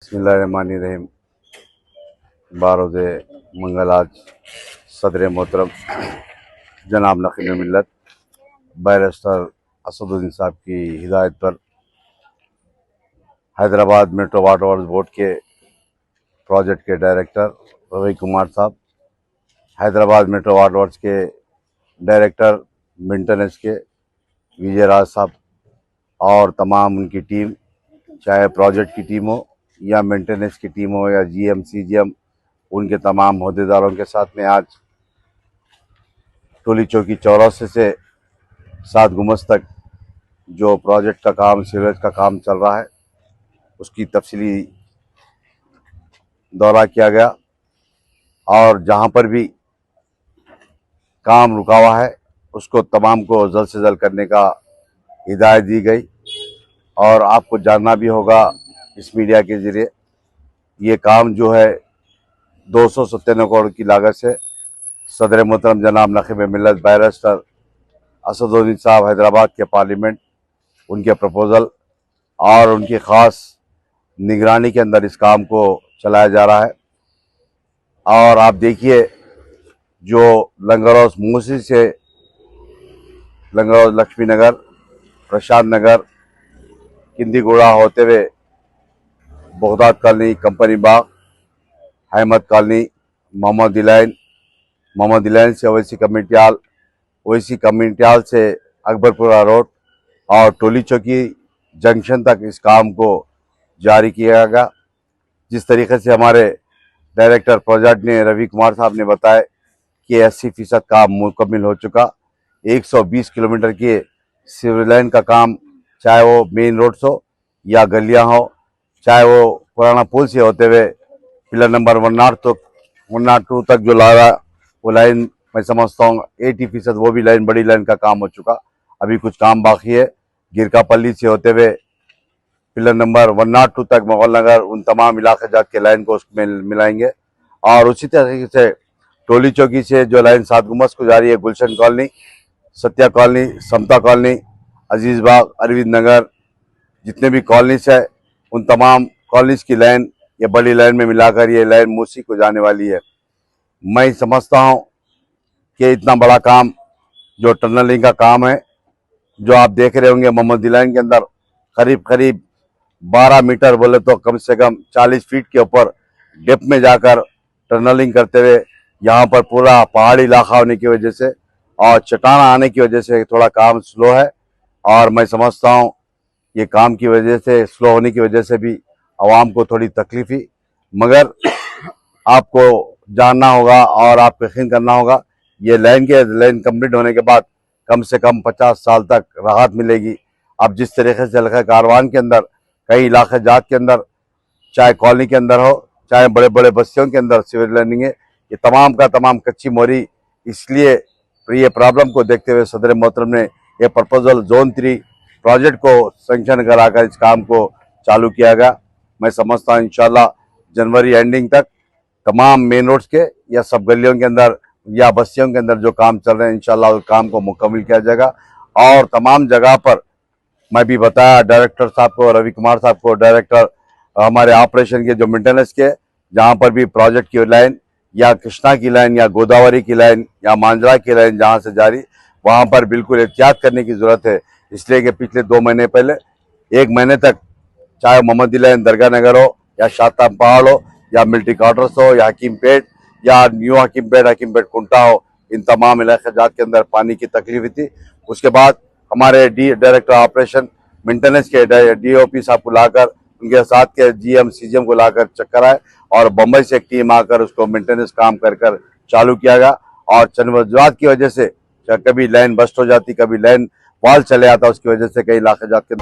बिस्मिल्लाहिर्रहमानिर्रहीम। बारोज़ मंगल आज सदर मोहतरम जनाब नकीब मिल्लत बैरिस्टर असदुद्दीन साहब की हिदायत पर Hyderabad metro water works board के प्रोजेक्ट के डायरेक्टर रवि कुमार साहब, हैदराबाद मेट्रो वाटर वर्क्स के डायरेक्टर मेंटेनेंस के विजय राज साहब और तमाम उनकी टीम, चाहे प्रोजेक्ट की टीम हो या मेंटेनेंस की टीम हो या जीएम सीजीएम, उनके तमाम अहदेदारों के साथ में आज टोली चौकी चौरासे से 7 गुमस तक जो प्रोजेक्ट का काम, सीवरेज का काम चल रहा है, उसकी तफसीली दौरा किया गया और जहां पर भी काम रुका हुआ है उसको तमाम को जल्द से जल्द करने का हिदायत दी गई। और आपको जानना भी होगा इस मीडिया के जरिए, ये काम जो है 297 करोड़ की लागत से सदर मोहतरम जनाब नकीब मिल्लत बैरिस्टर असदुद्दीन साहब हैदराबाद के पार्लियामेंट, उनके प्रपोज़ल और उनकी ख़ास निगरानी के अंदर इस काम को चलाया जा रहा है। और आप देखिए, जो लंगर हाउस मूसी से लंगर हाउस लक्ष्मी नगर, प्रशांत नगर, किंदीगुड़ा होते हुए बगदाद कॉलोनी, कंपनी बाग, अहमद कॉलोनी, मोहम्मद इलाइन से ओवैसी कम्युनिटी से अकबरपुरा रोड और टोली चौकी जंक्शन तक इस काम को जारी किया गया। जिस तरीके से हमारे डायरेक्टर प्रोजेक्ट ने रवि कुमार साहब ने बताया कि 80% काम मुकम्मल हो चुका। 120 किलोमीटर के सिविल लाइन का काम, चाहे वो मेन रोड हो या गलियां हो, चाहे वो पुराना पुल से होते हुए पिलर नंबर 102 तक जो ला रहा, वो लाइन मैं समझता हूँ 80% वो भी लाइन, बड़ी लाइन का काम हो चुका। अभी कुछ काम बाकी है। गिरकापल्ली से होते हुए पिलर नंबर 102 तक मोगल नगर, उन तमाम इलाके जात के लाइन को उसमें मिलाएंगे। और उसी तरीके से टोली चौकी से जो लाइन 7 गुमस को जा रही है, गुलशन कॉलोनी, सत्या कॉलोनी, समता कॉलोनी, अजीज बाग, अरविंद नगर, जितने भी कॉलोनीस है, उन तमाम कॉलोनीस की लाइन ये बड़ी लाइन में मिलाकर ये लाइन मूसी को जाने वाली है। मैं समझता हूँ कि इतना बड़ा काम जो टनलिंग का काम है, जो आप देख रहे होंगे मोहम्मद इलाइन के अंदर करीब 12 मीटर बोले तो कम से कम 40 फीट के ऊपर डेप्थ में जाकर टनलिंग करते हुए, यहाँ पर पूरा पहाड़ी इलाका होने की वजह से और चट्टान आने की वजह से थोड़ा काम स्लो है। और मैं समझता हूँ ये काम की वजह से, स्लो होने की वजह से भी आवाम को थोड़ी तकलीफ ही, मगर आपको जानना होगा और आपको यकीन करना होगा, ये लाइन कंप्लीट होने के बाद कम से कम 50 साल तक राहत मिलेगी। अब जिस तरीके से हल्का कारवान के अंदर, कई इलाके जात के अंदर, चाहे कॉलोनी के अंदर हो, चाहे बड़े बड़े बस्तियों के अंदर सिविल लाइनिंग है, ये तमाम का तमाम कच्ची मोरी। इसलिए ये प्रॉब्लम को देखते हुए सदर मोहतरम ने ये प्रपोजल जोन 3 प्रोजेक्ट को सेंक्शन कराकर इस काम को चालू किया गया। मैं समझता हूँ इंशाल्लाह जनवरी एंडिंग तक तमाम मेन रोड्स के या सब गलियों के अंदर या बस्तियों के अंदर जो काम चल रहे हैं, इंशाल्लाह उस काम को मुकम्मल किया जाएगा। और तमाम जगह पर मैं भी बताया डायरेक्टर साहब को, रवि कुमार साहब को, डायरेक्टर हमारे ऑपरेशन के जो मेंटेनेंस के, जहाँ पर भी प्रोजेक्ट की लाइन या कृष्णा की लाइन या गोदावरी की लाइन या मांजरा की लाइन जहाँ से जारी, वहाँ पर बिल्कुल एहतियात करने की ज़रूरत है। इसलिए कि पिछले 2 महीने पहले 1 महीने तक, चाहे मोहम्मद इलाइन दरगाह नगर हो या शाताब पहाड़ हो या मिलिट्री क्वार्टर्स हो या हकीमपेट या न्यू हकीमपेट कुंटा हो, इन तमाम इलाके जात के अंदर पानी की तकलीफ थी। उसके बाद हमारे डायरेक्टर ऑपरेशन मेंटेनेंस के डीओपी साहब को लाकर, उनके साथ के जीएम सीजीएम को लाकर चक्कर आए और बम्बई से एक टीम आकर उसको मेंटेनेंस काम कर चालू किया गया। और चंद वजूहत की वजह से कभी लाइन बस्ट हो जाती, कभी लाइन वाल चले आता, उसकी वजह से कई इलाके जात के